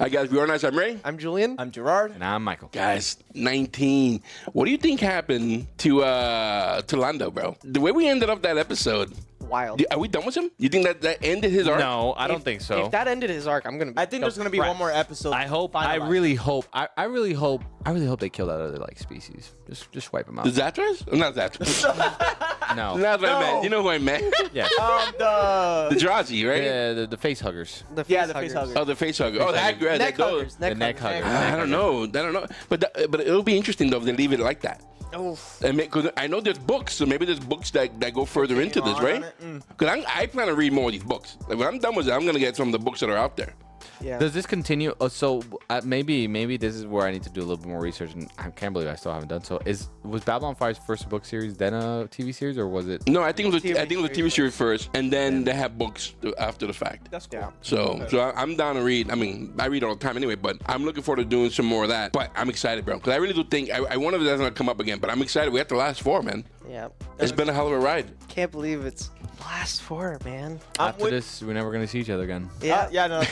Hi, guys. We are nice. I'm Ray. I'm Julien. I'm Gerard. And I'm Michael. Guys, 19. What do you think happened to Lando, bro? The way we ended up that episode. Wild. Are we done with him? You think that ended his arc? No, I don't think so. If that ended his arc, I'm gonna. I think there's gonna be one more episode. I hope. I really hope they kill that other species. Just wipe them out. The Zatras? Not Zatras. No. Not what I meant. You know who I meant? Yeah. The Drazi, right? Yeah, the face huggers. The face hugger. Oh, the face hugger. Oh, that guy. Neck huggers. The neck huggers. I don't know. But it'll be interesting though if they leave it like that. Oh. Because I know there's books, so maybe there's books that go further into this, right? Because I plan to read more of these books. Like when I'm done with it, I'm gonna get some of the books that are out there. Yeah. Does this continue? Maybe this is where I need to do a little bit more research, and I can't believe I still haven't done so. Was Babylon 5's first book series then a TV series, or was it? No, I think it was a TV series first, and then they have books after the fact. That's cool. So I'm down to read. I mean, I read all the time anyway, but I'm looking forward to doing some more of that. But I'm excited, bro, because I really do think I wonder if that's gonna come up again. But I'm excited. We have the last 4, man. Yeah. It's been a hell of a ride. Can't believe it's last 4, man. After this, we're never gonna see each other again. Yeah. No.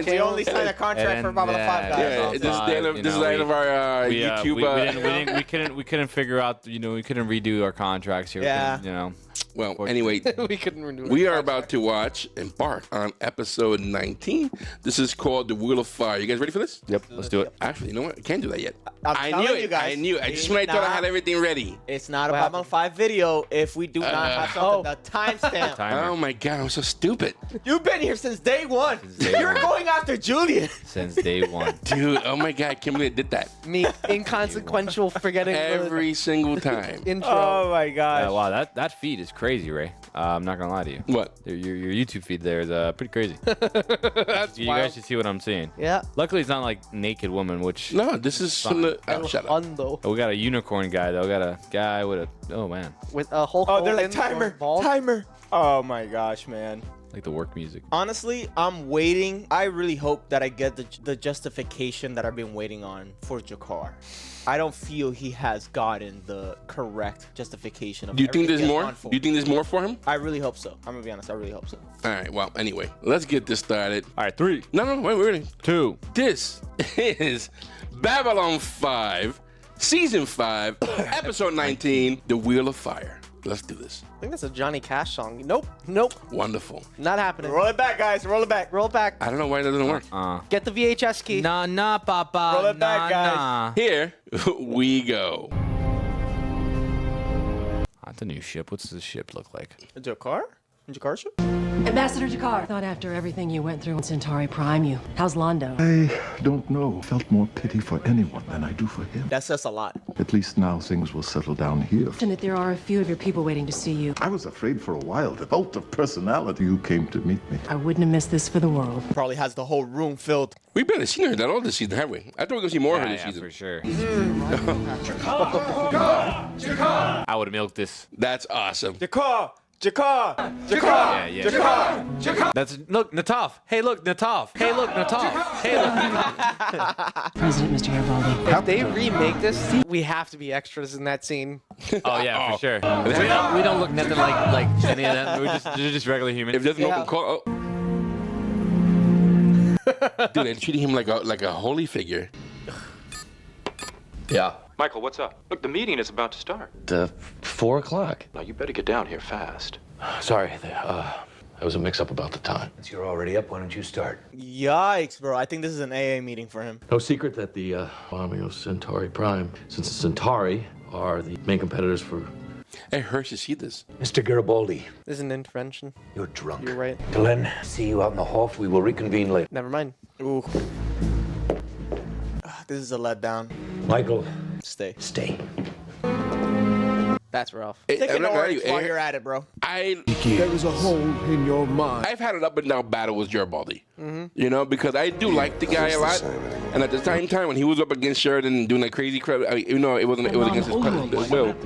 We only signed a contract for Babylon 5 guys. Yeah, this is the end of our YouTube. We couldn't figure out. We couldn't redo our contracts here. Yeah. Well, anyway, we couldn't renew. We are about to embark on episode 19. This is called The Wheel of Fire. You guys ready for this? Yep. Let's do it. Actually, you know what? I can't do that yet. I knew it. I knew it. Just when I thought I had everything ready. It's not a Babylon 5 video if we do not have something the timestamp. Oh my God, I'm so stupid. You've been here since day one. You're going after Julien. Since day one. Dude, oh my God, I can't believe I did that. Me, inconsequential, forgetting every single time. Intro. Oh my gosh. Wow, that feed is crazy, Ray. I'm not gonna lie to you. What? Your YouTube feed there is pretty crazy. That's you wild. guys should see what I'm seeing. Yeah. Luckily, it's not like naked woman, which. No, this is from the. Oh, shut up. Oh, we got a unicorn guy though. We got a guy with a. Oh man. With a whole. Oh, they're like timer. Oh my gosh, man. Like the work music. Honestly, I'm waiting. I really hope that I get the justification that I've been waiting on for Gerard. I don't feel he has gotten the correct justification of. Do you think there's more? Do you think there's more for him? I really hope so. I'm gonna be honest. I really hope so. All right. Well, anyway, let's get this started. All right, 3. No, wait. 2. This is Babylon 5, Season 5, Episode 19, The Wheel of Fire. Let's do this. I think that's a Johnny Cash song. Nope. Wonderful. Not happening. Roll it back, guys. Roll it back. Roll it back. I don't know why it doesn't work. Get the VHS key. Nah, papa. Roll it back, guys. Here we go. That's a new ship. What's this ship look like? Gerard? Gerard ship? Ambassador Gerard, thought after everything you went through in Centauri Prime, how's Londo? I don't know. Felt more pity for anyone than I do for him. That says a lot. At least now things will settle down here. And that there are a few of your people waiting to see you. I was afraid for a while. The cult of personality. You came to meet me. I wouldn't have missed this for the world. Probably has the whole room filled. We've barely seen her that all this season, haven't we? I thought we were going to see more of her this season. For sure. I would have milked this. That's awesome. Gerard! Yeah. That's look, Nataf. Hey, look, Nataf. Hey, look, Nataf. Hey, look. President Mr. Garibaldi. If they remake this, we have to be extras in that scene. Oh yeah, for sure. We don't look nothing like any of them. We're just regular humans. If there's an open call, dude, they're treating him like a holy figure. Yeah. Michael, what's up? Look, the meeting is about to start. 4 o'clock. Now, you better get down here fast. Sorry, there was a mix-up about the time. Since you're already up, why don't you start? Yikes, bro. I think this is an AA meeting for him. No secret that the bombing of Centauri Prime, since the Centauri are the main competitors for... Hey, Hirsch, you see this? Mr. Garibaldi, This is an intervention. you're drunk. You're right. Delenn, see you out in the hall. We will reconvene later. Never mind. Ooh. This is a letdown. Michael, Stay. stay. That's rough. Take I'm an not gonna orange lie, while you're at it, bro. There is a hole in your mind. I've had an up and down battle with Garibaldi. You know, because I do like the guy a lot, and at the same time when he was up against Sheridan and doing that crazy crap, even though it was against his will,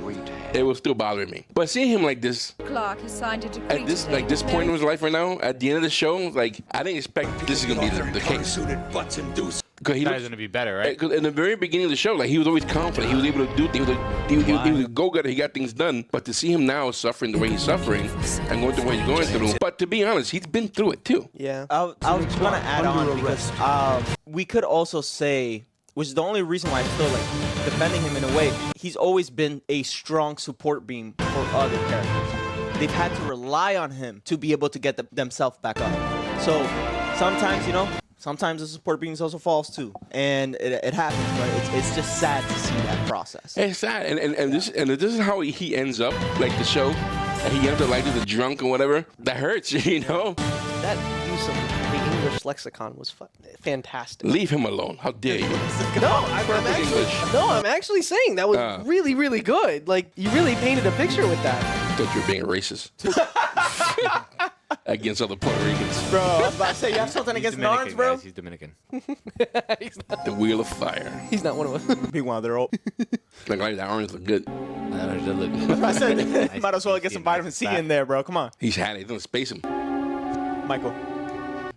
it was still bothering me. But seeing him like this, Clark has signed a decree at this point in his life right now, at the end of the show, like I didn't expect this is gonna be the case. Because he That looks, is gonna be better, right? Because in the very beginning of the show, like he was always confident. He was able to do things. He was a go-getter. He got things done. But to see him now suffering the way he's suffering and going through the way he's going through. But to be honest, he's been through it too. Yeah. I was gonna add on because we could also say, which is the only reason why I'm still like defending him in a way, he's always been a strong support beam for other characters. They've had to rely on him to be able to get themselves back up. So sometimes, sometimes the support beam also falls too, and it happens. But it's just sad to see that process. It's sad, and this is how he ends up, like the show. And he ends up like as a drunk or whatever. That hurts, That use of the English lexicon was fantastic. Leave him alone. How dare you? I'm actually saying that was really, really good. Like, you really painted a picture with that. I thought you were being racist. Against other Puerto Ricans. Bro, I was about to say, you have something against Narns, bro? Guys, he's Dominican. The Wheel of Fire. He's not one of us. Big one, they're all. Like that orange look good. I said, might as well get some vitamin C in there, bro. Come on. He's had it. He's gonna space him. Michael,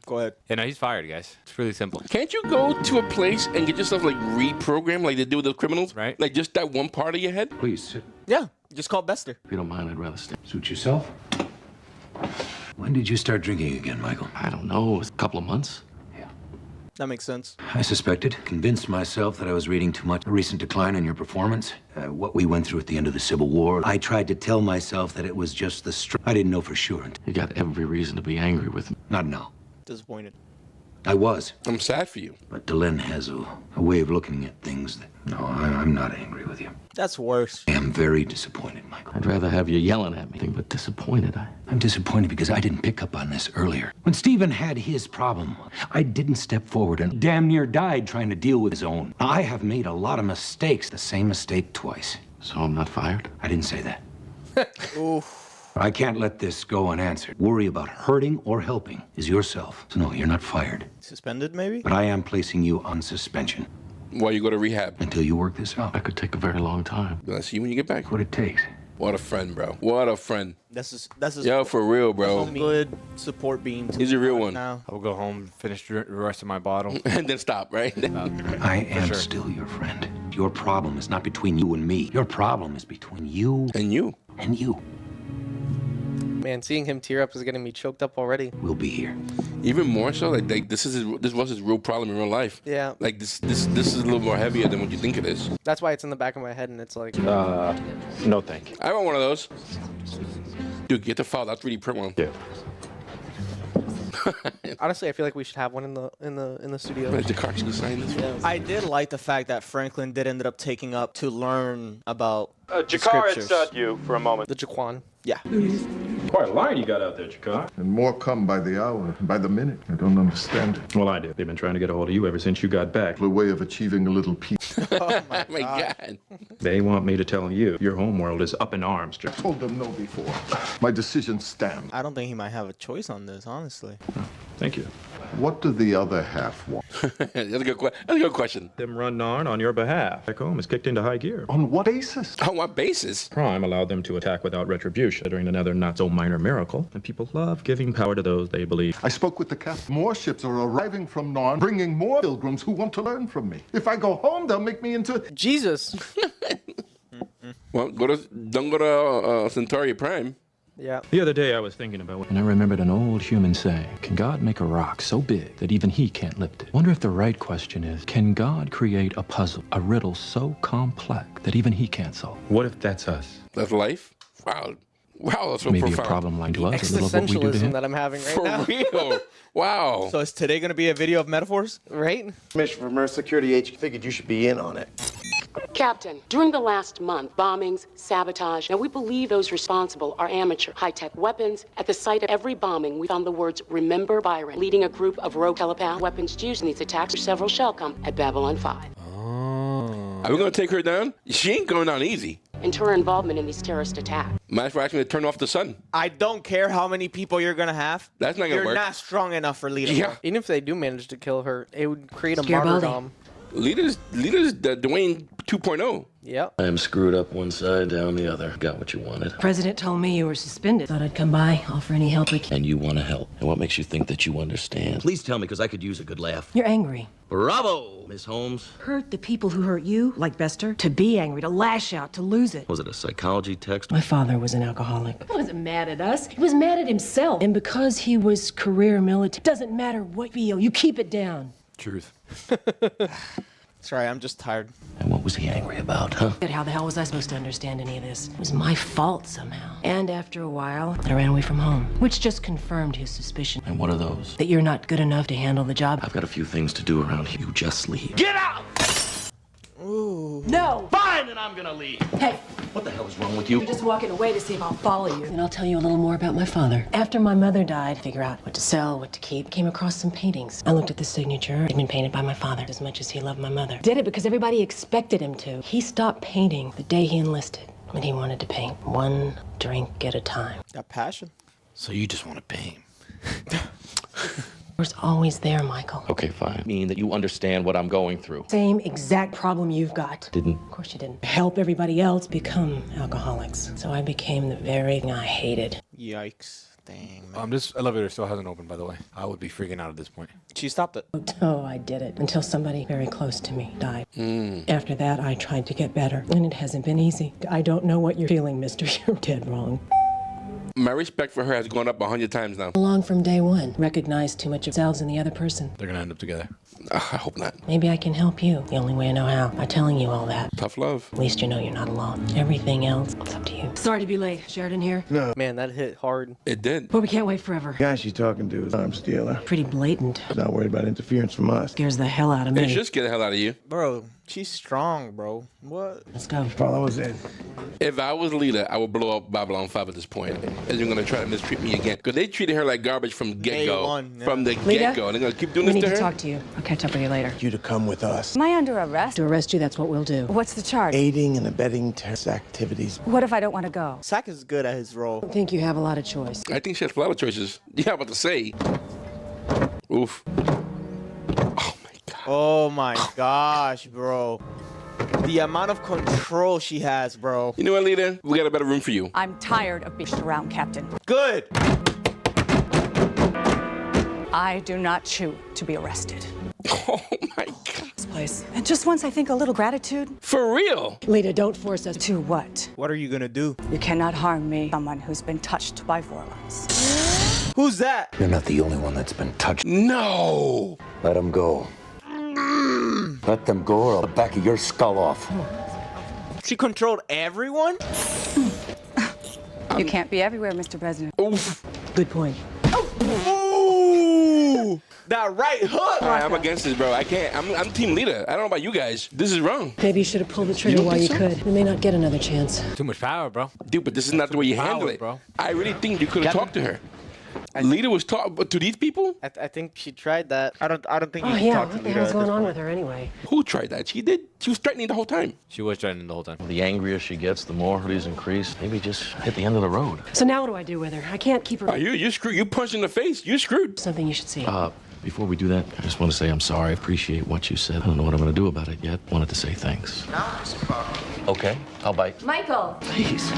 go ahead. Yeah, no, he's fired, guys. It's really simple. Can't you go to a place and get yourself like reprogrammed like they do with the criminals? Right. Like just that one part of your head? Please sit. Yeah, just call Bester. If you don't mind, I'd rather stay. Suit yourself. When did you start drinking again, Michael? I don't know. It was a couple of months. That makes sense. I suspected, convinced myself that I was reading too much. A recent decline in your performance, what we went through at the end of the Civil War. I tried to tell myself that it was just the I didn't know for sure. You got every reason to be angry with me. Not now. Disappointed. I was. I'm sad for you. But Delenn has a way of looking at things that... No, I'm not angry with you. That's worse. I am very disappointed, Michael. I'd rather have you yelling at me, but disappointed. I'm disappointed because I didn't pick up on this earlier. When Stephen had his problem, I didn't step forward and damn near died trying to deal with his own. I have made a lot of mistakes, the same mistake twice. So I'm not fired? I didn't say that. Oof. I can't let this go unanswered. Worry about hurting or helping is yourself. So no, you're not fired. Suspended, maybe? But I am placing you on suspension While you go to rehab. until you work this out. That could take a very long time. I'll see you when you get back. What it takes. What a friend, bro. What a friend. That's Yo, for real, bro. good support beam. To He's a real one. now. I will go home, finish the rest of my bottle. And then stop, right? I am still your friend. Your problem is not between you and me. Your problem is between you And you. and you. Man, seeing him tear up is getting me choked up already. We'll be here. Even more so, like this was his real problem in real life. Yeah. Like this is a little more heavier than what you think it is. That's why it's in the back of my head, and it's like... No, thank you. I want one of those. Dude, get the file. That's really print one. Yeah. Honestly, I feel like we should have one in the studio. Right, the car should sign this one. I did like the fact that Franklin did end up taking up to learn about Jakar, scriptures. it's you for a moment. The Jaquan. Yeah. Quite a line you got out there, Jakar. And more come by the hour, by the minute. I don't understand it. Well, I do. They've been trying to get a hold of you ever since you got back. The way of achieving a little peace. Oh my God. They want me to tell you your homeworld is up in arms, I Jakar. told them no before. My decision stands. I don't think he might have a choice on this, honestly. Thank you. What do the other half want? That's a good question. Them run Narn on your behalf. Back home is kicked into high gear. On what basis? On what basis? Prime allowed them to attack without retribution during another not-so-minor miracle, and people love giving power to those they believe. I spoke with the captain. More ships are arriving from Narn, bringing more pilgrims who want to learn from me. If I go home, they'll make me into... Jesus. Well, don't go to Centauri Prime. Yeah. The other day I was thinking about it, and I remembered an old human saying, can God make a rock so big that even he can't lift it? Wonder if the right question is, can God create a puzzle, a riddle so complex that even he can't solve? What if that's us? That's life. Wow. Wow, that's so Maybe profound. a problem like to us, a little of what we do to Existentialism him. that I'm having right For now. real. Wow. So is today going to be a video of metaphors? Right? Commissioner from Earth Security H figured you should be in on it. Captain, during the last month, bombings, sabotage, now we believe those responsible are amateur high-tech weapons. At the site of every bombing, we found the words, "Remember Byron," leading a group of rogue telepath weapons used in these attacks. Several shell come at Babylon 5. Are we going to take her down? She ain't going down easy. Into her involvement in these terrorist attacks. Might as well ask me to turn off the sun. I don't care how many people you're going to have. That's not going to work. You're not strong enough for Lita. Yeah. Even if they do manage to kill her, it would create a Garibaldi. martyrdom. Lita's the Dwayne 2.0. Yep. I am screwed up one side, down the other. Got what you wanted. President told me you were suspended. Thought I'd come by, offer any help I can. And you want to help. And what makes you think that you understand? Please tell me, because I could use a good laugh. You're angry. Bravo, Miss Holmes. Hurt the people who hurt you, like Bester. To be angry, to lash out, to lose it. Was it a psychology text? My father was an alcoholic. He wasn't mad at us. He was mad at himself. And because he was career military, doesn't matter what you feel, you keep it down. Truth. Sorry, I'm just tired. And what was he angry about, huh? How the hell was I supposed to understand any of this? It was my fault somehow. And after a while, I ran away from home, which just confirmed his suspicion. And what are those? That you're not good enough to handle the job. I've got a few things to do around here. You just leave. Get out! Ooh. No! Fine, then I'm gonna leave. Hey, What the hell is wrong with you? you're just walking away to see if I'll follow you. And I'll tell you a little more about my father. After my mother died, figure out what to sell, what to keep. Came across some paintings. I looked at the signature. It'd been painted by my father as much as he loved my mother. Did it because everybody expected him to. He stopped painting the day he enlisted. When he wanted to paint one drink at a time. Got passion. So you just want to pay him. Was always there, Michael. Okay, fine. Mean that you understand what I'm going through. Same exact problem you've got. Didn't. Of course you didn't. Help everybody else become alcoholics. So I became the very thing I hated. Yikes. Dang, man. This elevator still hasn't opened, by the way. I would be freaking out at this point. She stopped it. Oh, I did it. Until somebody very close to me died. After that, I tried to get better. And it hasn't been easy. I don't know what you're feeling, mister. You're dead wrong. My respect for her has gone up 100 times now. Along from day one. Recognize too much of themselves in the other person. They're gonna end up together. I hope not. Maybe I can help you. The only way I know how. By telling you all that. Tough love. At least you know you're not alone. Everything else, it's up to you. Sorry to be late. Sheridan here. No. Man, that hit hard. It did. But we can't wait forever. The guy she's talking to is an arms dealer. Pretty blatant. Not worried about interference from us. Scares the hell out of me. It should scare the hell out of you. Bro, she's strong, bro. What? Let's go. Follow us in. If I was Lita, I would blow up Babylon 5 at this point. And you're going to try to mistreat me again. Because they treated her like garbage from Day get-go. one, yeah. From the Lita? get-go. They're going to keep doing We this need to to her? talk to you. I'll catch up with you later. You to come with us. Am I under arrest? To arrest you, that's what we'll do. What's the charge? Aiding and abetting terrorist activities. What if I don't want to go? Sack is good at his role. I think you have a lot of choice. I think she has a lot of choices. Yeah, I'm about to say. Oof. Oh, my God. Oh my gosh, bro. The amount of control she has, bro. You know what, Lita? We got a better room for you. I'm tired of being around, Captain. Good. I do not choose to be arrested. Oh, my God. This place. And just once I think a little gratitude. For real? Lita, don't force us. To what? What are you gonna do? You cannot harm me, someone who's been touched by Vorlons. Who's that? You're not the only one that's been touched. No. Let them go. Let them go or I'll back your skull off. She controlled everyone? You can't be everywhere, Mr. President. Oof. Good point. Ooh! That right hook! All right, I'm against this, bro. I can't. I'm Team Lita. I don't know about you guys. This is wrong. Maybe you should have pulled the trigger don't while you think so? could. You may not get another chance. Too much power, bro. Dude, but this is not the way you handle Power, it. bro. I really think you could have talked to her. Lita was talking to these people? I think she tried that. I don't think Oh, you can yeah. talk to What the Lita hell's at going this on point. with her anyway? Who tried that? She did. She was threatening the whole time. She was threatening the whole time. The angrier she gets, the more these increase. Maybe just hit the end of the road. So now what do I do with her? I can't keep her. Oh, you're screwed. You punched in the face. You're screwed. Something you should see. Before we do that, I just want to say I'm sorry. I appreciate what you said. I don't know what I'm going to do about it yet. Wanted to say thanks. Okay, I'll bite. Michael! Please.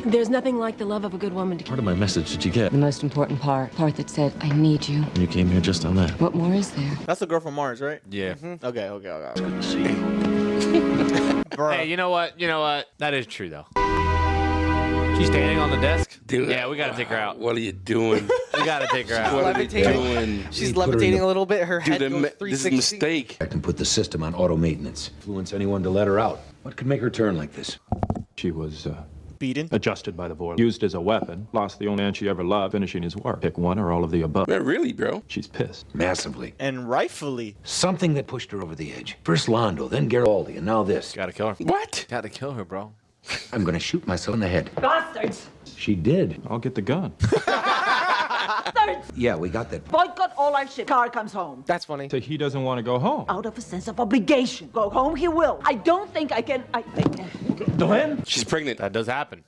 There's nothing like the love of a good woman to Part of my message did you get? The most important part that said, I need you. And you came here just on that. What more is there? That's the girl from Mars, right? Yeah. Okay. It's good to see you. Bro. Hey, you know what? That is true, though. She's standing on the desk? Dude, yeah, we gotta take her out. What are you doing? We gotta take her out. What are you doing? She's levitating a little bit. Her head Dude, goes this is a 360. mistake. I can put the system on auto maintenance. Influence anyone to let her out. What could make her turn like this? She was Beaten. adjusted by the Vorlon. Used as a weapon. Lost the only man she ever loved, finishing his work. Pick one or all of the above. Man, really, bro? She's pissed. Massively. And rightfully. Something that pushed her over the edge. First Londo, then Garibaldi, and now this. Gotta kill her. What? Gotta kill her, bro. I'm gonna shoot myself in the head. Bastards! She did. I'll get the gun. Yeah, we got that. Boycott all our shit. Car comes home. That's funny. So he doesn't want to go home. Out of a sense of obligation. Go home he will. I don't think I can... Delenn? She's pregnant. That does happen.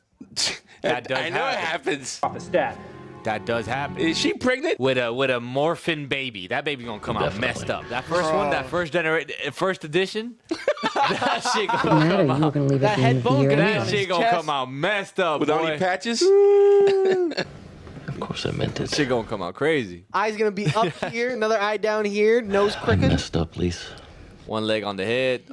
That does I know it happen. happens. Off a stat. That does happen. Is she pregnant? With a morphin baby. That baby gonna come out messed up. That first one, that first edition, that shit gonna come out. That head bone gonna be on That his shit gonna chest. come out messed up, With boy. all the patches? Of course I meant it. Shit gonna come out crazy. Eye's gonna be up here, another eye down here, nose I crooked. messed up, Lisa. One leg on the head,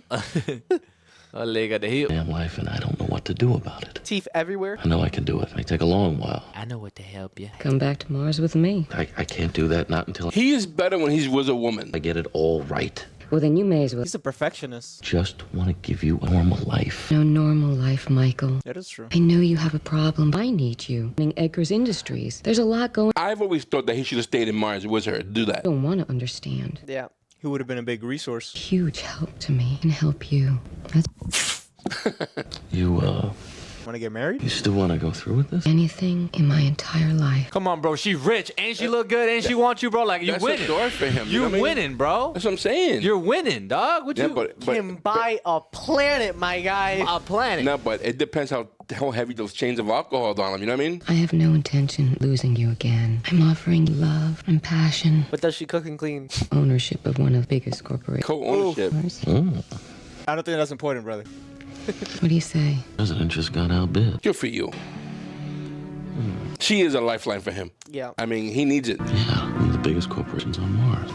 a leg at the hip. Damn life, and I don't know what to do about it. Teeth everywhere. I know I can do it. It may take a long while. I know what to help you. Come back to Mars with me. I can't do that, not until He is better when he was a woman. I get it all right. Well, then you may as well. He's a perfectionist. Just want to give you a normal life. No normal life, Michael. That is true. I know you have a problem. I need you. In Edgar's Industries, there's a lot going. I've always thought that he should have stayed in Mars with her to do that. I don't want to understand. Yeah. He would have been a big resource. Huge help to me and help you. That's You, Want to get married? you still want to go through with this? anything in my entire life. Come on, bro. She rich and she look good and she wants you, bro. Like you That's a winning. door for him. You know what I mean? winning, bro. That's what I'm saying. You're winning, dog. What Yeah, you? but Can buy a planet, my guy. A planet. no, but it depends how heavy those chains of alcohol are on him. You know what I mean? I have no intention of losing you again. I'm offering love and passion, But does she cook and clean? ownership of one of the biggest corporations. Co-ownership. I don't think that's important, brother. What do you say? President just got outbid. Good for you. She is a lifeline for him. Yeah. I mean, he needs it. Yeah, one of the biggest corporations on Mars.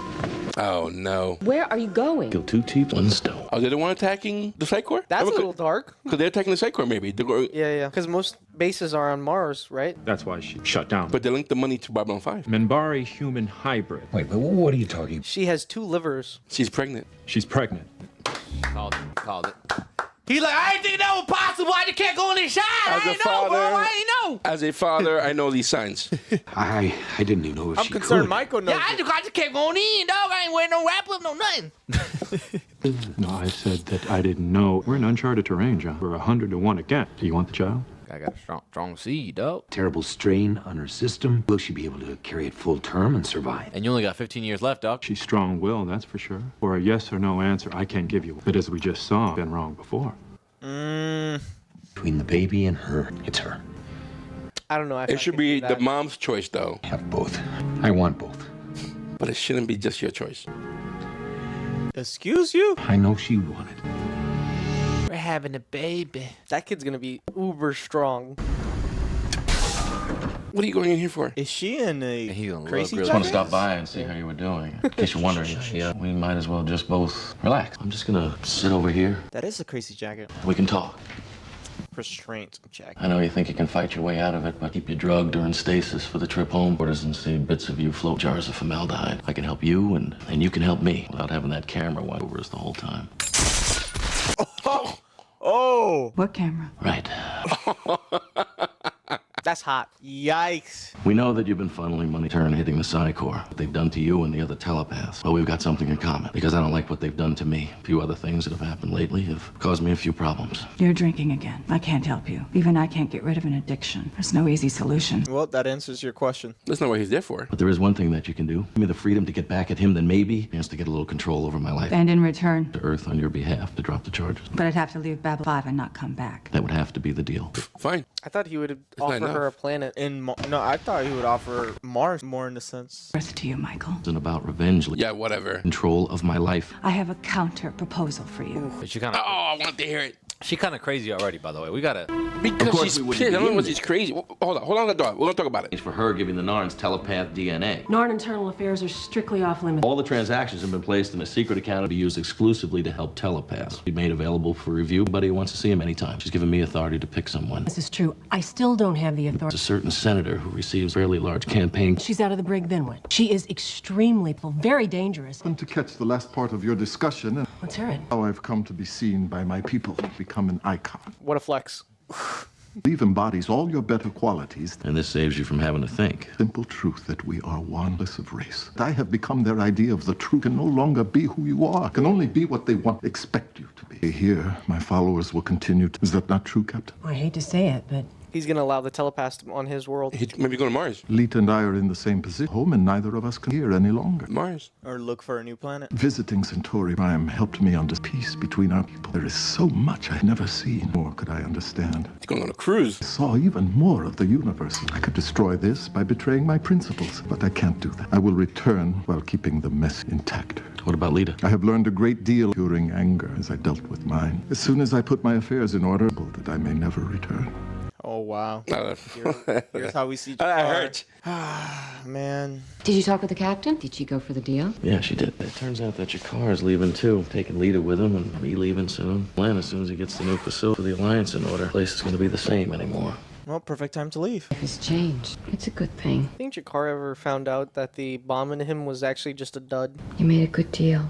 Oh, no. Where are you going? Kill two teeth, one stone. Oh, they the one attacking the Psych Corps? That's a little dark. Because they're attacking the Psych Corps, maybe. Yeah. Because most bases are on Mars, right? That's why she shut down. But they linked the money to Babylon 5. Minbari human hybrid. Wait, but what are you talking about? She has 2 livers. She's pregnant. She's pregnant. Called it. He's like, I didn't think that was possible. I just can't go in the shot. I As a ain't know, bro. father- I ain't know. As a father, I know these signs. I didn't even know if I'm she concerned could. Michael knows. Yeah, I just kept going in, dog. I ain't wearing no wrap up, no nothing. No, I said that I didn't know. We're in uncharted terrain, John. We're 100 to 1 against. Do you want the child? I got a strong seed, dog. Terrible strain on her system. Will she be able to carry it full term and survive? And you only got 15 years left, dog. She's strong-willed, that's for sure. For a yes or no answer, I can't give you. But as we just saw, been wrong before. Between the baby and her, it's her. I don't know. If It I should could be do the that. mom's choice, though. Have both. I want both. But it shouldn't be just your choice. Excuse you? I know she wanted. We're having a baby. That kid's gonna be uber strong. What are you going in here for? Is she in a He gonna crazy look Just want to jacket? stop by and see how you were doing. In case you're wondering, yeah, we might as well just both relax. I'm just gonna sit over here. That is a crazy jacket. We can talk. Restraint jacket. I know you think you can fight your way out of it, but keep you drugged during stasis for the trip home. Orders and see bits of you float jars of formaldehyde. I can help you, and you can help me without having that camera watch over us the whole time. Oh! What camera? Right. That's hot. Yikes. We know that you've been funneling money turn hitting the Psi Corps. What they've done to you and the other telepaths. But we've got something in common. Because I don't like what they've done to me. A few other things that have happened lately have caused me a few problems. You're drinking again. I can't help you. Even I can't get rid of an addiction. There's no easy solution. Well, that answers your question. That's not what he's there for. But there is one thing that you can do. Give me the freedom to get back at him, then maybe a chance to get a little control over my life. And in return, To Earth on your behalf to drop the charges. but I'd have to leave Babel 5 and not come back. That would have to be the deal. Fine. I thought he would not offer her a enough. planet. No, I thought he would offer Mars more in the sense. Earth to you, Michael. It's about revenge. Yeah, whatever. Control of my life. I have a counter proposal for you. But she kind of. Oh, I want to hear it. She kind of crazy already, by the way. We gotta. Because course she's we wouldn't pissed. I don't know begin what she's crazy. Hold on, We're going to talk about it. It's for her giving the Narns telepath DNA. Narn internal affairs are strictly off limits. All the transactions have been placed in a secret account to be used exclusively to help telepaths. Be made available for review. Anybody who wants to see him anytime. She's given me authority to pick someone. This is true. I still don't have the It's authority. a certain senator who receives fairly large campaign. She's out of the brig, then what? She is extremely, very dangerous. And to catch the last part of your discussion and Let's hear it. how I've come to be seen by my people, become an icon. What a flex. Eve embodies all your better qualities. And this saves you from having to think. Simple truth that we are one less of race. I have become their idea of the truth. Can no longer be who you are. Can only be what they want, expect you to be. Here, my followers will continue to... Is that not true, Captain? I hate to say it, but He's gonna allow the telepath on his world. He's maybe going to Mars. Lita and I are in the same position, home, and neither of us can here any longer. Mars. Or look for a new planet. Visiting Centauri Prime helped me understand peace between our people. There is so much I've never seen, nor could I understand. He's going on a cruise. I saw even more of the universe. I could destroy this by betraying my principles, but I can't do that. I will return while keeping the mess intact. What about Lita? I have learned a great deal curing anger as I dealt with mine. As soon as I put my affairs in order, that I may never return. Oh, wow. Here's how we see That hurts. Man. Did you talk with the captain? Did she go for the deal? Yeah, she did. It turns out that Gerard's leaving too. Taking Lita with him and me leaving soon. Plan as soon as he gets the new facility for the Alliance in order. The place is going to be the same anymore. Well, perfect time to leave. Life has changed. It's a good thing. I think Jakar ever found out that the bomb in him was actually just a dud. You made a good deal.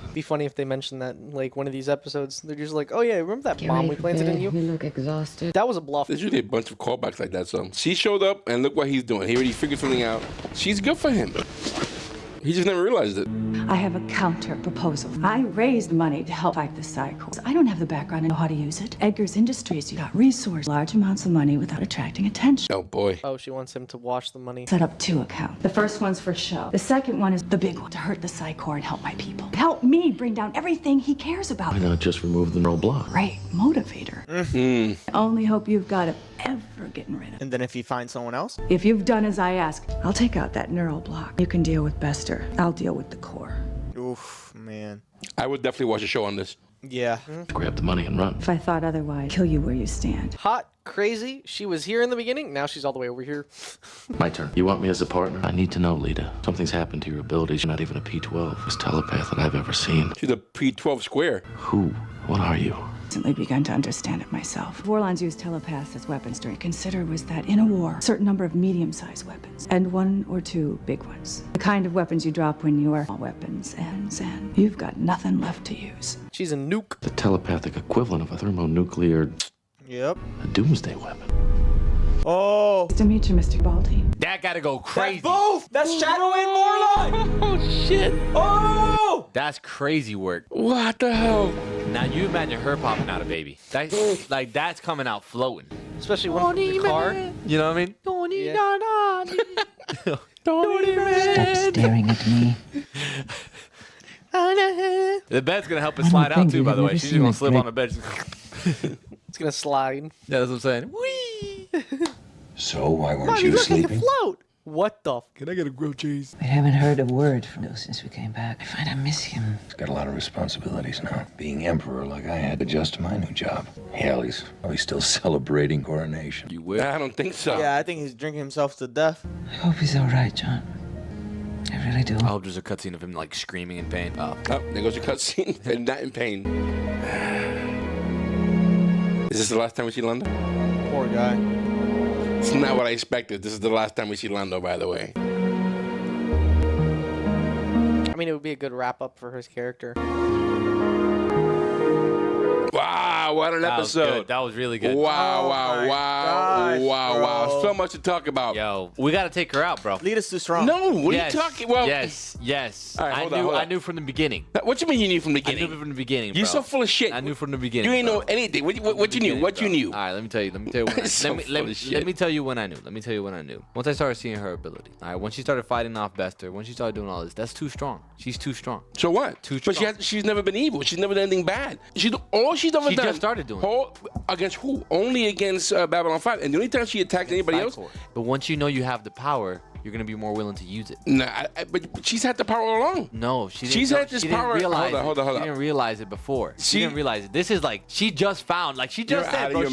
It'd be funny if they mentioned that in like one of these episodes. They're just like, oh yeah, remember that bomb we planted in you? We look exhausted. That was a bluff. There's usually a bunch of callbacks like that. So she showed up, and look what he's doing. He already figured something out. She's good for him. He just never realized it. I have a counter proposal. I raised money to help fight the cycle. I don't have the background and know how to use it. Edgar's Industries, you got resource, large amounts of money without attracting attention. Oh boy. Oh, she wants him to wash the money. Set up 2 accounts. The first one's for show. The second one is the big one, to hurt the Psychor and help my people. Help me bring down everything he cares about. Why not just remove the neural block? Great motivator. I only hope you've got it ever getting rid of. And then if he finds someone else? If you've done as I ask, I'll take out that neural block. You can deal with Bester. I'll deal with the core. Oof, man. I would definitely watch a show on this. Yeah. Grab the money and run. If I thought otherwise, kill you where you stand. Hot, crazy. She was here in the beginning. Now she's all the way over here. My turn. You want me as a partner? I need to know, Lita. Something's happened to your abilities. You're not even a P-12. This telepath that I've ever seen. She's a P-12 square. Who? What are you? Recently begun to understand it myself. Vorlons used telepaths as weapons during. Consider was that in a war, a certain number of medium-sized weapons and 1 or 2 big ones. The kind of weapons you drop when your weapons ends and you've got nothing left to use. She's a nuke. The telepathic equivalent of a thermonuclear... Yep. A doomsday weapon. Oh. Nice to meet you, Mr. Garibaldi. That gotta go crazy. That's both! That's Shadow and Vorlon! Oh shit. Oh! That's crazy work. What the hell? Now you imagine her popping out a baby. That's like that's coming out floating. Especially when the car. You know what I mean? Stop staring at me. The bed's gonna help it slide out too, by the way. She's just gonna slip on the bed. It's gonna slide. Yeah, that's what I'm saying. Whee! So why weren't Mommy, you look, he can sleeping? float. What the? Can I get a grilled cheese? I haven't heard a word from him since we came back. I find I miss him. He's got a lot of responsibilities now. Being emperor like I had to adjust to my new job. Hell, he's still celebrating coronation. You will? I don't think so. Yeah, I think he's drinking himself to death. I hope he's all right, John. I really do. I hope there's a cutscene of him like screaming in pain. Oh, there goes your cutscene. And not in pain. Is this the last time we see Lando? Poor guy. It's not what I expected. This is the last time we see Lando, by the way. I mean, it would be a good wrap up for his character. Wow, what an that episode. Was good. That was really good. Wow, wow. So much to talk about. Yo, we gotta take her out, bro. Lita's too strong. No, what yes, are you talking about? Yes. All right, hold on. I knew from the beginning. What you mean you knew from the beginning? I knew from the beginning, bro. You're so full of shit. I knew from the beginning. You ain't know anything. What you knew? What you knew? All right, let me tell you. Let me tell you when I knew. Once I started seeing her ability. All right, when she started fighting off Bester, when she started doing all this, that's too strong. She's too strong. So what? Too strong. But she's never been evil. She's never done anything bad. All she's ever done. She just started doing it. Against who? Only against Babylon 5. And the only time she attacked anybody else. But once you know you have the power, you're gonna be more willing to use it. Nah, but she's had the power all along. No, she's had this power. Hold on. She didn't realize it before. She didn't realize it. This is like she just found. Like she just said, bro.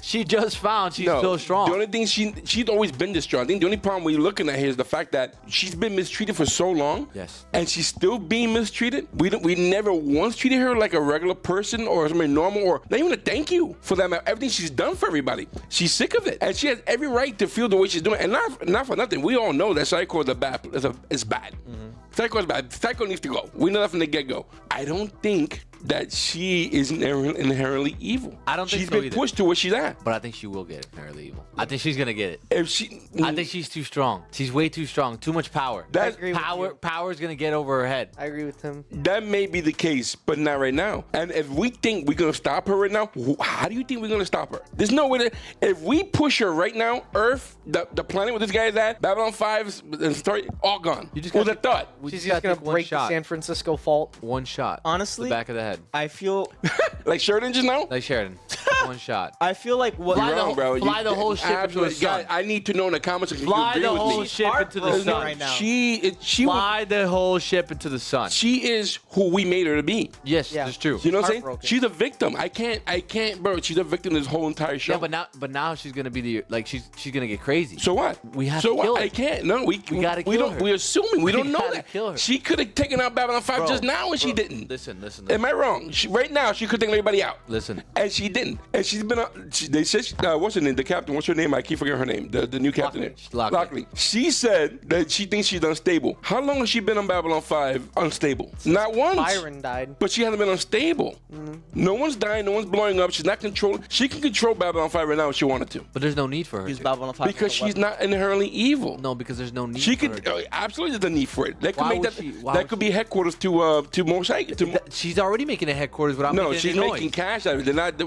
She just found she's so strong. The only thing she's always been this strong. I think the only problem we're looking at here is the fact that she's been mistreated for so long. Yes. And she's still being mistreated. We never once treated her like a regular person or somebody normal or not even a thank you for that. Everything she's done for everybody. She's sick of it, and she has every right to feel the way she's doing. And not for nothing. We all know that Psycho is bad. Psycho is bad. Psycho needs to go. We know that from the get-go. I don't think that she is inherently evil. I don't think she's so been either. pushed to where she's at. But I think she will get it inherently evil. I think she's gonna get it. If she, I think she's too strong. She's way too strong. Too much power. I agree with you. Power's gonna get over her head. I agree with him. that may be the case, but not right now. And if we think we're gonna stop her right now, how do you think we're gonna stop her? There's no way that if we push her right now, Earth, the planet where this guy is at, Babylon 5's story, all gone. You just Who's gotta that thought? She's just gonna break the San Francisco fault. One shot. Honestly, the back of the head. I feel Like Sheridan just now? Like Sheridan. One shot. I feel like what Fly You're wrong, bro. Fly the whole ship into the sun. Guys, I need to know in the comments if you Fly agree the with whole me. ship into the sun. right now. She Fly the whole ship into the sun. she is who we made her to be. Yes, Yeah. that's true. You know what I'm saying? Heartbroken. She's a victim. I can't, bro. She's a victim of this whole entire show. Yeah, but now she's gonna be she's gonna get crazy. So what? We have so to what? kill her. I can't. No, we gotta we kill don't. her. We're assuming. We don't know gotta that. kill her. She could have taken out Babylon 5 Bro, just now, and she didn't. Listen. Am I wrong? Right now, she could take everybody out. Listen. And she didn't. And she's been. They said, what's her name? The captain. What's her name? I keep forgetting her name. The new captain. Lochley. She said that she thinks she's unstable. How long has she been on Babylon 5 unstable? Not once. Byron died. But she hasn't been unstable. No one's dying. No one's blowing up. She's not controlling. She can control Babylon 5 right now if she wanted to. But there's no need for her. use to. Babylon 5 Because she's not inherently evil. No, because there's no need. She for could her. absolutely there's a need for it. That could Why make would that. she- why That would could be headquarters to more psych. She's already making a headquarters without No, making she's any making noise. cash out of it. They're not.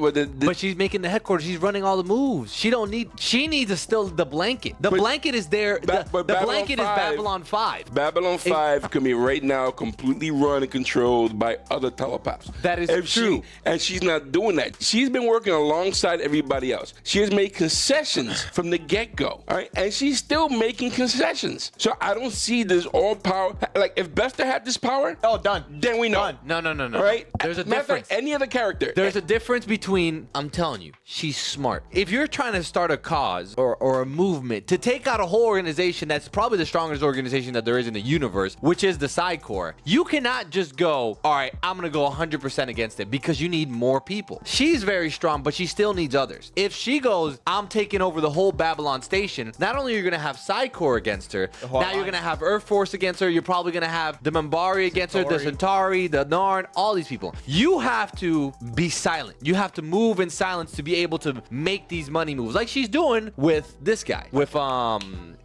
But she's making the headquarters. She's running all the moves. She don't need. She needs still the blanket. The blanket is there. The Babylon blanket is 5 Babylon 5. Babylon 5 can be right now completely run and controlled by other telepaths. That is true. And she's not doing that. She's been working alongside everybody else. She has made concessions from the get-go. All right, and she's still making concessions. So I don't see this all power. Like if Bester had this power, done. Then we know. No. All right. There's a Matter of fact, difference. any other character. There's a difference between, I'm telling you, she's smart. If you're trying to start a cause or a movement to take out a whole organization that's probably the strongest organization that there is in the universe, which is the Psi Corps, you cannot just go, all right, I'm going to go 100% against it because you need more people. She's very strong, but she still needs others. If she goes, I'm taking over the whole Babylon station, not only are you going to have Psi Corps against her, now you're going to have Earth Force against her, you're probably going to have the Minbari against her, the Centauri, the Narn, all these people. You have to be silent. You have to move in silence to be able to make these money moves like she's doing with this guy, with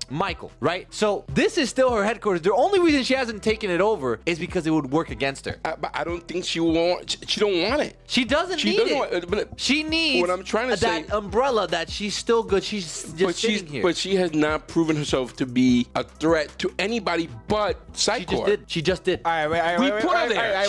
Michael, right? So this is still her headquarters. The only reason she hasn't taken it over is because it would work against her. But I don't think she wants. She don't want it. She doesn't need it. But she needs what I'm trying to that say, umbrella that she's still good. She's just sitting here. But she has not proven herself to be a threat to anybody but Psi Corps. She just did. All right, We put her there.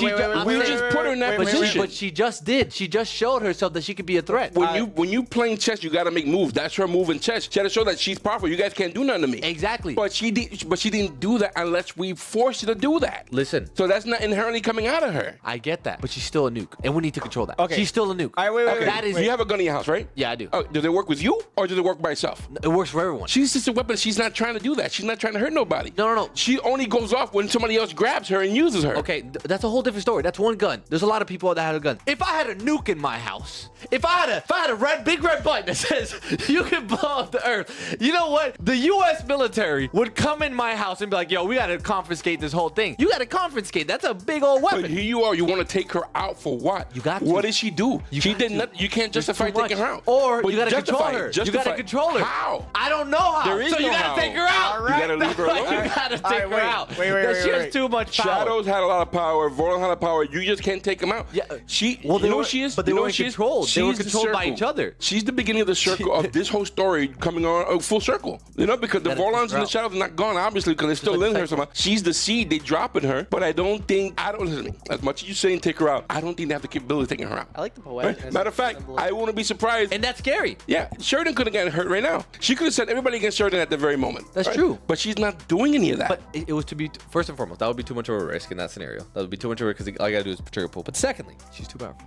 We just put her in that position. But she just did. She just showed herself that she could be a threat. When you playing chess, you got to make moves. That's her move in chess. She had to show that she's powerful. You guys can't do nothing to me. Exactly. But she didn't do that unless we forced her to do that. Listen. So that's not inherently coming out of her. I get that, but she's still a nuke, and we need to control that. Okay. She's still a nuke. All right, wait. That is. You have a gun in your house, right? Yeah, I do. Does it work with you or does it work by itself? It works for everyone. She's just a weapon. She's not trying to do that. She's not trying to hurt nobody. No. She only goes off when somebody else grabs her and uses her. Okay, that's a whole different story. That's one gun. There's a lot of people that have a gun. If I had a nuke in my house, if I had a big red button that says you can blow up the earth, you know what? The U.S. military would come in my house and be like, yo, we gotta confiscate this whole thing. You gotta confiscate. That's a big old weapon. But here you are. You want to take her out for what? You got to. What did she do? She did to. nothing. You can't There's justify too much. taking her out. Or But you gotta control justify her. it. You gotta Justify it. control her. How? I don't know how. There is so you no gotta how. take her out. You gotta leave her alone. You gotta take her out. Wait, She has too much power. Shadows had a lot of power. Vorlon had a lot of power. You just can't take them out. Yeah. You know what she is? But they You know were what she is? controlled. They were She's the controlled by circle. each other. She's the beginning of the circle of this whole story coming on full circle. You know, because the Gotta take Vorlons her and the out. Shadows are not gone, obviously, because they're still like in the her cycle. somehow. She's the seed. They drop in her. But I don't think, listen to me. As much as you saying take her out, I don't think they have the capability of taking her out. I like the poetic. Right? Matter of fact, I wouldn't be surprised. And that's scary. Yeah, Sheridan could have gotten hurt right now. She could have sent everybody against Sheridan at the very moment. That's right? true. But she's not doing any of that. But it was to be, first and foremost, that would be too much of a risk in that sscenario. That would be too much of a risk because all I gotta do is trigger pull. But secondly, she's too powerful.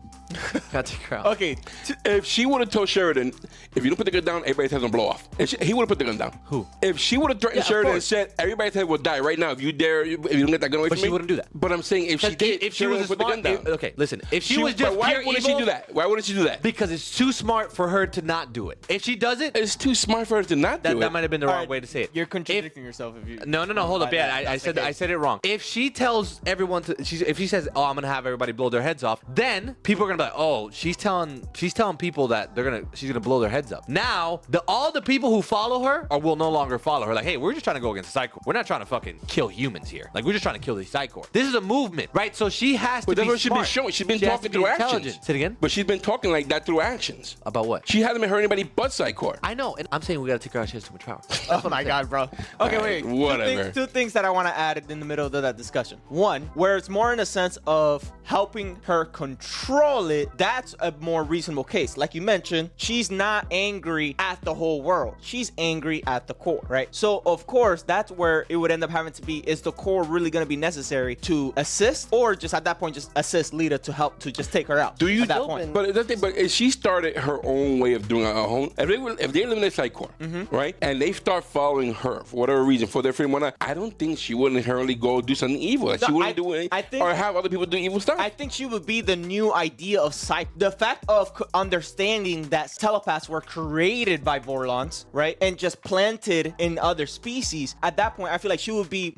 Gotta take her out. Okay, If she would have told Sheridan, if you don't put the gun down, everybody's head gonna blow off. And he would have put the gun down. Who? If she would have threatened Sheridan and said, everybody's head will die right now if you dare, if you don't get that gun away But from me. she wouldn't do that. But I'm saying if she did, if she was put the gun down. okay, listen. If she was just but why pure wouldn't evil, she do that? Why wouldn't she do that? Because it's too smart for her to not do it. If she does it, it's too smart for her to not do it. That might have been the wrong way to say it. You're contradicting yourself if you. No, hold up. Yeah, I said it wrong. If she tells everyone to, if she says, "Oh, I'm gonna have everybody blow their heads off," then people are gonna be like, "Oh, she's telling people that she's gonna blow their heads up." Now, all the people who follow her will no longer follow her. Like, hey, we're just trying to go against the Psy Corps. We're not trying to fucking kill humans here. Like, we're just trying to kill the Psy Corps. This is a movement, right? So she has to be smart. She's been showing. She's been talking through actions. Say it again. But she's been talking like that through actions. About what? She hasn't been hurt anybody but Psy Corps. I know, and I'm saying we gotta take her out. She has too much power. Oh my God, bro. Okay, wait. Whatever. Two things that I want to add in the middle of that discussion. One, where it's more in a sense of helping her control it. That's a more reasonable case. Like you mentioned, she's not angry at the whole world. She's angry at the Corps, right? So of course, that's where it would end up having to be: is the Corps really going to be necessary to assist, or just at that point just assist Lita to help to just take her out? Do you? At that point? But if she started her own way of doing her own. If they eliminate Psy Corps, right, and they start following her for whatever reason, for their freedom, whatnot, I don't think she would inherently go do something evil. Like, she wouldn't do anything, or have other people do evil stuff. I think she would be the new idea of the fact of understanding that telepaths were created by Vorlons, right, and just planted in other species. At that point, I feel like she would be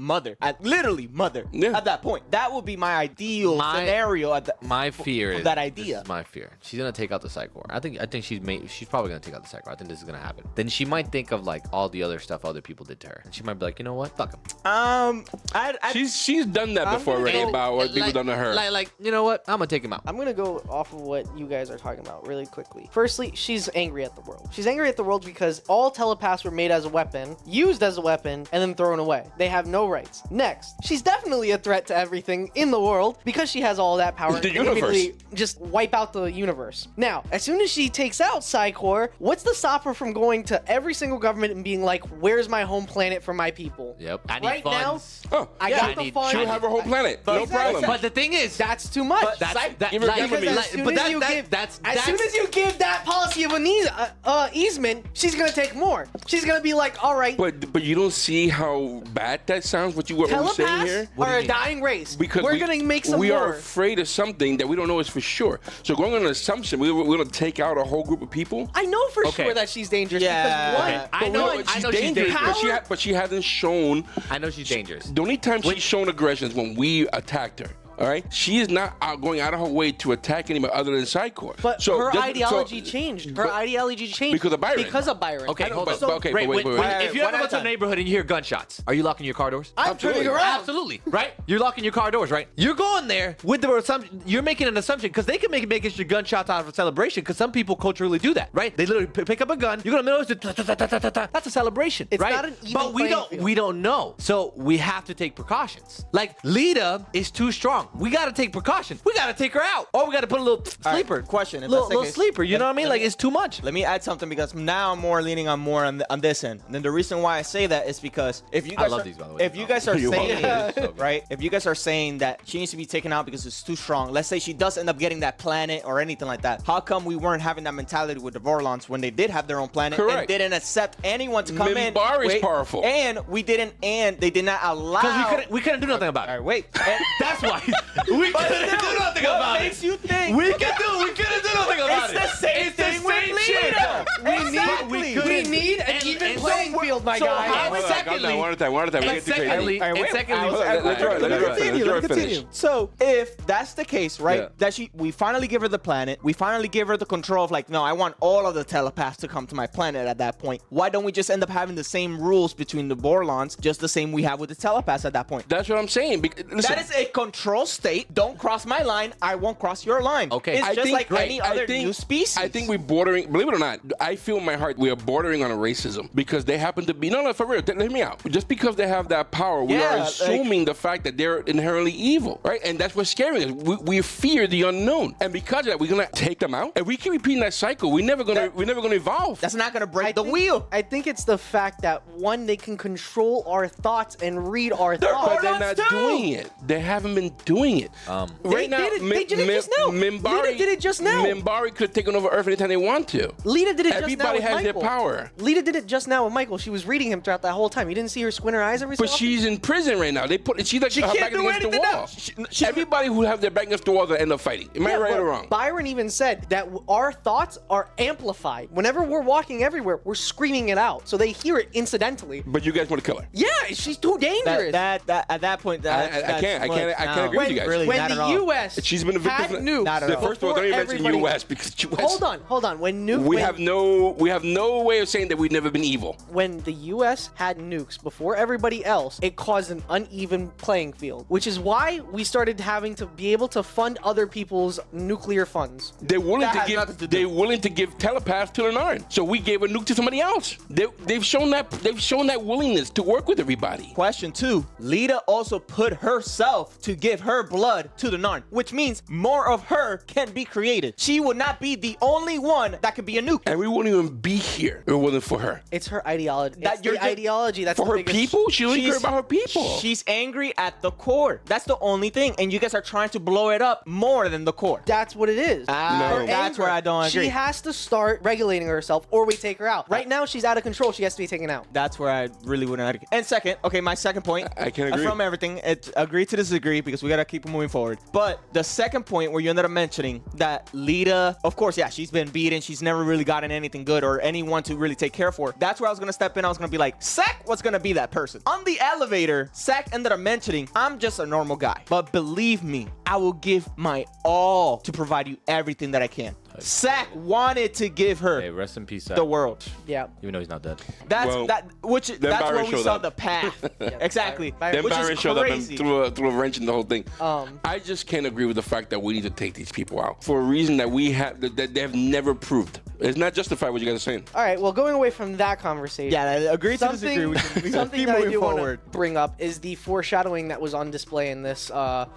literally mother. Yeah. At that point, that would be my ideal scenario. My fear is that idea. This is my fear. She's gonna take out the Psy Corps. I think she's probably gonna take out the Psy Corps. I think this is gonna happen. Then she might think of like all the other stuff other people did to her, and she might be like, you know what, fuck them. She's done that before already about what people done to her. Like, you know what, I'm gonna take him out. I'm gonna go off of what you guys are talking about really quickly. Firstly, she's angry at the world. She's angry at the world because all telepaths were made as a weapon, used as a weapon, and then thrown away. They have no rights. Next, she's definitely a threat to everything in the world because she has all that power. The universe. Just wipe out the universe. Now, as soon as she takes out Psy Corps, what's to stop her from going to every single government and being like, "Where's my home planet for my people?" Yep. I need right funds. now, I got the funds. She'll have her whole planet. No problem. But the thing is, that's too much. As soon as you give that policy of an easement, she's gonna take more. She's gonna be like, all right. But you don't see how bad that sounds. What we're saying here? Are a dying race. Because we're gonna make some we more. are afraid of something that we don't know is for sure. So going on an assumption, we're gonna take out a whole group of people. I know for sure that she's dangerous. Yeah. Because one, I know she's dangerous. But she hasn't shown. I know she's dangerous. The only time she's shown aggression is when we attacked her. All right, she is not going out of her way to attack anybody other than Psy Corps. But her ideology changed. Her ideology changed because of Byron. Because of Byron. Okay, hold on. Okay, wait. If you ever go to a neighborhood and you hear gunshots, are you locking your car doors? I'm turning around. Absolutely, right? You're locking your car doors, right? You're going there with the assumption. You're making an assumption because they can make extra gunshots out of a celebration because some people culturally do that, right? They literally pick up a gun. You're gonna that's a celebration, it's right? Not an even but we don't know, so we have to take precautions. Like Lita is too strong. We gotta take precautions. We gotta take her out, or we gotta put a little sleeper. Right, question. Little sleeper. You know what I mean? Like it's too much. Let me add something because now I'm more leaning on this end. And then the reason why I say that is because if you guys are saying right, if you guys are saying that she needs to be taken out because it's too strong. Let's say she does end up getting that planet or anything like that. How come we weren't having that mentality with the Vorlons when they did have their own planet and didn't accept anyone to come in? Minbar is powerful, and they did not allow. Because we couldn't do nothing about it. All right, wait. That's why we couldn't do nothing about it. Makes you think we couldn't do nothing about it. It's the same thing with Lita. We need an even playing field, my guy. Secondly, one at a time. So if that's the case, right? That we finally give her the planet, we finally give her the control of like, no, I want all of the telepaths to come to my planet at that point. Why don't we just end up having the same rules between the Vorlons, just the same we have with the telepaths at that point? That's what I'm saying. That is a control state. Don't cross my line. I won't cross your line. Okay. It's just like any other new species. I think we're bordering, believe it or not, I feel in my heart we are bordering on a racism because they happen to be no, for real. Hear me out. Just because they have that power, we are assuming the fact that they're inherently evil, right? And that's what's scaring us. We fear the unknown, and because of that, we're gonna take them out. And we keep repeating that cycle. We're never gonna evolve. That's not gonna break the wheel. I think it's the fact that one, they can control our thoughts and read our thoughts. But they're not doing it. They haven't been doing it. Right now, they did it just now. Lita did it just now. Minbari could have taken over Earth anytime they want to. Lita did it just now Everybody with has Michael. their power. Lita did it just now with Michael. She was reading him throughout that whole time. You didn't see her squint her eyes every so But often? she's in prison right now. She's like her back against the wall. Everybody who have their back against the wall will end up fighting. Am I right or wrong? Byron even said that our thoughts are amplified. Whenever we're walking everywhere, we're screaming it out. So they hear it incidentally. But you guys want to kill her. Yeah, she's too dangerous. At that point, I can't agree with you guys. Really, when the U.S. She's been a victim. had nukes, First of all, don't even mention the U.S. because U.S. Hold on. When we have no way of saying that we've never been evil. When the U.S. had nukes before everybody else, it caused an uneven playing field, which is why we started having to be able to fund other people's nuclear funds. They're willing to give telepaths to the Narn. So we gave a nuke to somebody else. They've shown that willingness to work with everybody. Question 2. Lita also put herself to give her blood to the Narn, which means more of her can be created. She would not be the only one that could be a nuke. And we wouldn't even be here if it wasn't for her. It's her ideology. That's the ideology. That's for the her biggest... people. She only cares about her people. She's angry at the core. That's the only thing. And you guys are trying to blow it up more than the core. That's what it is. No, that's where I don't agree. She has to start regulating herself, or we take her out. Right now, she's out of control. She has to be taken out. That's where I really wouldn't agree. And second, my second point. I can agree. From everything, it's agree to disagree because we gotta keep moving forward. But the second point where you ended up mentioning that Lita, of course, she's been beaten. She's never really gotten anything good or anyone to really take care of her. That's where I was gonna step in. I was gonna be like, Sack was gonna be that person. On the elevator, Sack ended up mentioning, I'm just a normal guy. But believe me, I will give my all to provide you everything that I can. Sack wanted to give her rest in peace, Sack. the world. Yeah. Even though he's not dead. That's where we saw the path. Exactly. Then Which Byron is showed crazy. up and threw a wrench in the whole thing. I just can't agree with the fact that we need to take these people out for a reason that that they have never proved. It's not justified what you guys are saying. All right, well, going away from that conversation. Yeah, I agree to disagree. We can something keep that I moving do want to forward. bring up is the foreshadowing that was on display in this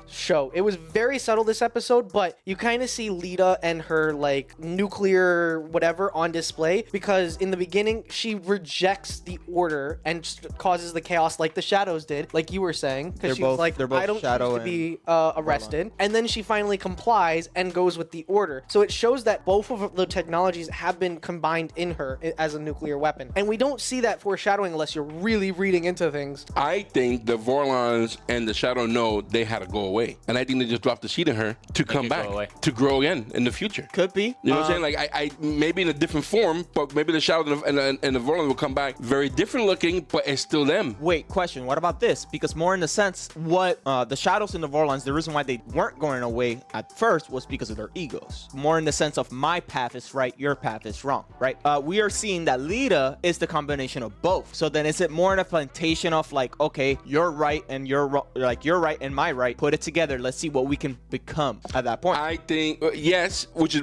show. It was very subtle this episode, but you kind of see Lita and her like nuclear whatever on display because in the beginning she rejects the order and just causes the chaos like the shadows did, like you were saying, because she's like, I don't choose to be arrested, and then she finally complies and goes with the order. So it shows that both of the technologies have been combined in her as a nuclear weapon, and we don't see that foreshadowing unless you're really reading into things. I think the Vorlons and the Shadow know they had to go away, and I think they just dropped the seed in her to come back to grow again in the future. Could be. You know what I'm saying? Like I maybe in a different form, but maybe the Shadow and the Vorlons will come back very different looking, but it's still them. Wait, question. What about this? Because more in the sense, what the Shadows and the Vorlons, the reason why they weren't going away at first was because of their egos. More in the sense of my path is right, your path is wrong, right? We are seeing that Lita is the combination of both. So then is it more in a plantation of like, okay, you're right and you're wrong, like you're right and my right, put it together, let's see what we can become at that point. I think yes, which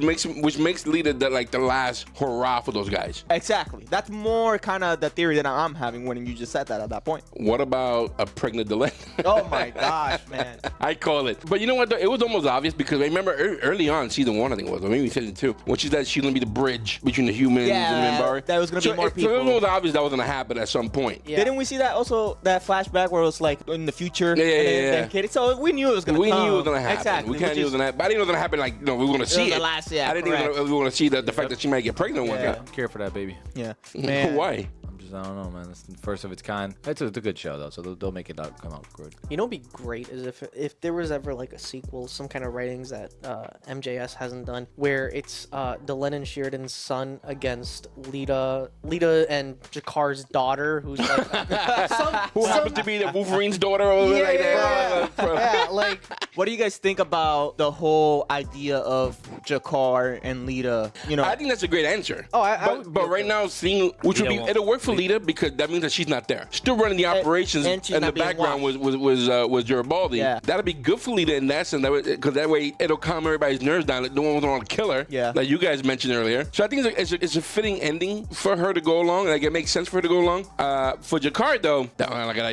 makes Lita the last hurrah for those guys. Exactly. That's more kind of the theory that I'm having when you just said that at that point. What about a pregnant Delenn? Oh my gosh, man. I call it. But you know what though? It was almost obvious because I remember early on season 1 I think it was, or maybe season 2, when she said she's gonna be the bridge between the humans and Minbari. That was gonna be more people. So it was obvious that was gonna happen at some point. Yeah. Didn't we see that also, that flashback where it was like in the future? Yeah. So we knew it was gonna We come. knew it was gonna happen. Exactly. We kind of knew it was gonna happen. But I didn't know it was gonna happen like, we were gonna see it. I didn't think we were gonna see the fact that she might get pregnant one I day. don't care for that baby. Yeah. Man. Why? I don't know, man. It's the first of its kind. It's a good show though, so they'll make it come out good. You know, what'd be great is if there was ever like a sequel, some kind of writings that MJS hasn't done, where it's Delenn and Sheridan's son against Lita and Jakar's daughter, who's like who happens to be the Wolverine's daughter or like that. Yeah, like What do you guys think about the whole idea of Gerard and Lita? You know, I think that's a great answer. Oh, but right now, seeing which would be it'll work for Lita because that means that she's not there. Still running the operations, and she's in the not being background was Garibaldi. Yeah. That'll be good for Lita in that sense, because that way it'll calm everybody's nerves down. No one will want to kill her. Yeah. Like you guys mentioned earlier. So I think it's a fitting ending for her to go along. Like it makes sense for her to go along. For Gerard though, I gotta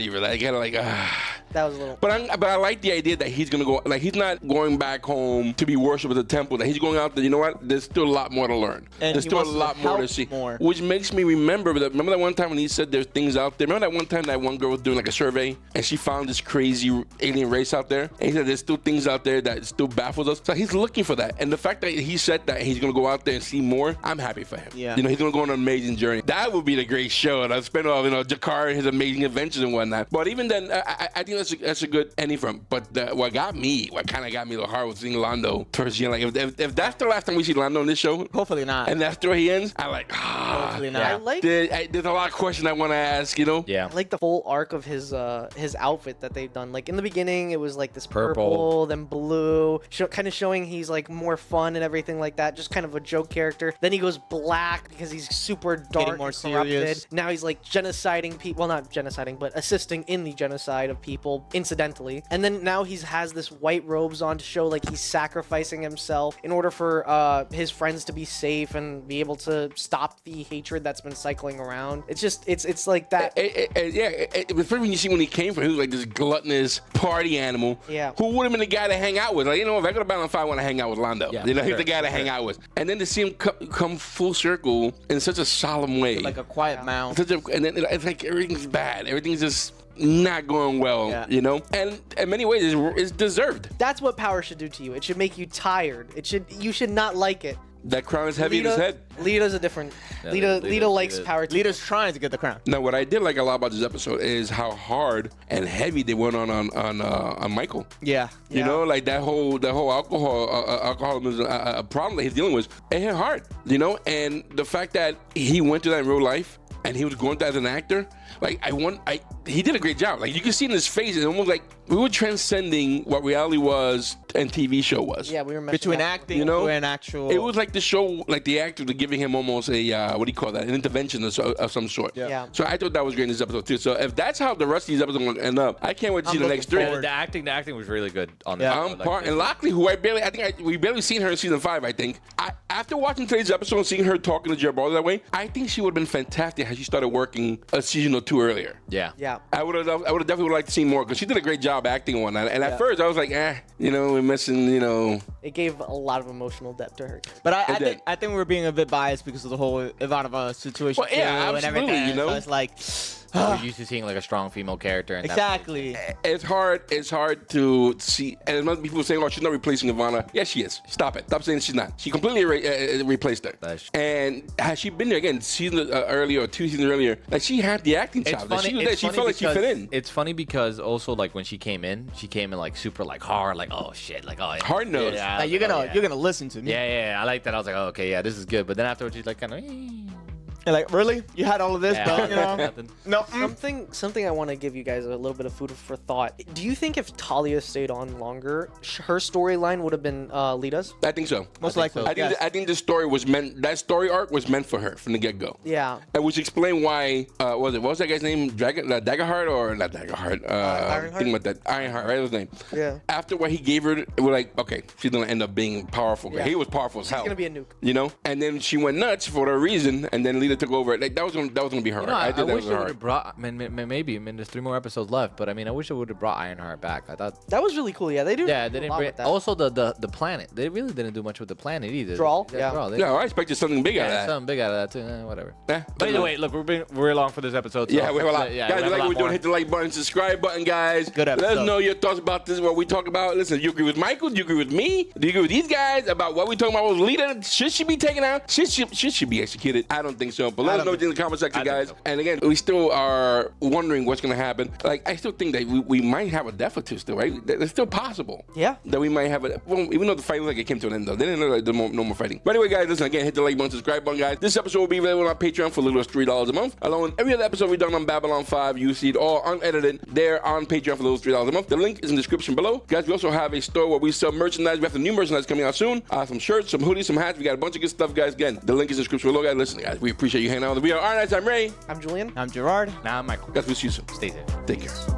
that was a little. But I like the idea that he's gonna go. Like he's not going back home to be worshipped at the temple. That he's going out there. You know what? There's still a lot more to learn. And there's still a lot more to see. Which makes me remember that one time when he said there's things out there. Remember that one time that one girl was doing like a survey and she found this crazy alien race out there. And he said there's still things out there that still baffles us. So he's looking for that. And the fact that he said that he's gonna go out there and see more, I'm happy for him. Yeah. You know, he's gonna go on an amazing journey. That would be the great show. And I'll spend all Gerard, his amazing adventures and whatnot. But even then, I think that's a good ending for him. But what kind of got me a little hard was seeing Lando towards the end. Like if that's the last time we see Lando in this show, hopefully not. And that's where he ends. Hopefully not. There's a lot of questions I want to ask. You know. Yeah. I like the full arc of his outfit that they've done. Like in the beginning, it was like this purple then blue, kind of showing he's like more fun and everything like that. Just kind of a joke character. Then he goes black because he's super dark, more and corrupted. serious. Now he's like genociding people. Well, not genociding, but assisting in the genocide of people incidentally. And then now he has this white robes on to show like he's sacrificing himself in order for his friends to be safe and be able to stop the hatred that's been cycling around. It's just it's like that. It was funny when you see when he came from. He was like this gluttonous party animal. Yeah. Who would have been the guy to hang out with? Like, you know, if I go to Battle 5, I want to hang out with Lando. Yeah, you know, sure, he's the guy to hang out with. And then to see him come full circle in such a solemn way. Like a quiet mouth. And then it's like everything's bad. Everything's just not going well, you know? And in many ways, it's deserved. That's what power should do to you. It should make you tired. You should not like it. That crown is heavy in his head. Lita's a different. Lita likes power. Lita's trying to get the crown. Now, what I did like a lot about this episode is how hard and heavy they went on Michael. Yeah. You know, like that whole alcoholism problem that he's dealing with. It hit hard, you know, and the fact that he went through that in real life and he was going through as an actor. Like he did a great job. Like you can see in his face, it's almost like we were transcending what reality was and TV show was. Yeah, we were between acting, and actual. It was like the show, like the actor, giving him almost a what do you call that? An intervention of some sort. Yeah. So I thought that was great in this episode too. So if that's how the rest of these episodes are going to end up, I can't wait to see the next three. The acting was really good on Yeah. that. And Lochley, who we barely seen her in season 5. I think after watching today's episode and seeing her talking to Gerard that way, I think she would have been fantastic had she started working a season or two earlier. Yeah. Yeah. I would have definitely liked to see more because she did a great job acting on that. And at first I was like, we're missing, It gave a lot of emotional depth to her. But I think we're being a bit biased because of the whole Ivanova situation. Well, yeah, and absolutely, everything. you know? So it's like. We're used to seeing like a strong female character. In Exactly. It's hard to see. And there's people saying, "Oh, she's not replacing Ivana." Yes, she is. Stop it. Stop saying she's not. She completely replaced her. And has she been there again season earlier or 2 seasons earlier? Like she had the acting chops. She felt like she fit in. It's funny because also like when she came in like super like hard, like oh shit, like oh hard nose. Yeah, like, you're gonna listen to me. Yeah. I like that. I was like, oh, okay, yeah, this is good. But then afterwards, she's like kind of. You're like, really? You had all of this, but you know? No. Something I want to give you guys a little bit of food for thought. Do you think if Talia stayed on longer, her storyline would have been Lita's? I think so. Most likely. I think the story was meant. That story arc was meant for her from the get go. Yeah. And which explained why. What was that guy's name? Daggerheart or not Daggerheart? Ironheart. Think about that. Ironheart, right? His name. Yeah. After what he gave her, we're like, okay, she's gonna end up being powerful. Yeah. He was powerful as hell. She's gonna be a nuke. You know. And then she went nuts for whatever reason, and then Lita took over. Like that was gonna be her. I think that wish was they her. would have brought. Maybe there's 3 more episodes left, but I mean, I wish they would have brought Ironheart back. I thought that was really cool. Yeah, they do. Yeah, they didn't bring. Also, the planet. They really didn't do much with the planet either. Drawl. Yeah, I expected something big out of that. Something big out of that too. Whatever. Yeah. But anyway, look, we're along for this episode. So Yeah, we have a lot. Yeah, guys, like what we're doing, hit the like button, subscribe button, guys. Good Let episode. us know your thoughts about this, what we talk about. Listen, do you agree with Michael? Do you agree with me? Do you agree with these guys about what we talking about with Lita? Should she be taken out? Should she be executed? I don't think so. know. But let us know in the comment section, guys. And again, we still are wondering what's going to happen. Like, I still think that we might have a death or two still, right? It's still possible. Yeah. That we might have a, well, even though the fight looked like it came to an end, though. They didn't look like no more fighting. But anyway, guys, listen, again, hit the like button, subscribe button, guys. This episode will be available on our Patreon for as little as $3 a month, along with every other episode we've done on Babylon 5. You see it all unedited there on Patreon for those $3 a month. The link is in the description below. Guys, we also have a store where we sell merchandise. We have some new merchandise coming out soon. Some shirts, some hoodies, some hats. We got a bunch of good stuff, guys. Again, the link is in the description below, guys. Listen, guys, we appreciate you hanging out with us. We are Nights. I'm Ray. I'm Julian. I'm Gerard. Now I'm Michael. Guys, we'll see you soon. Stay safe. Take care.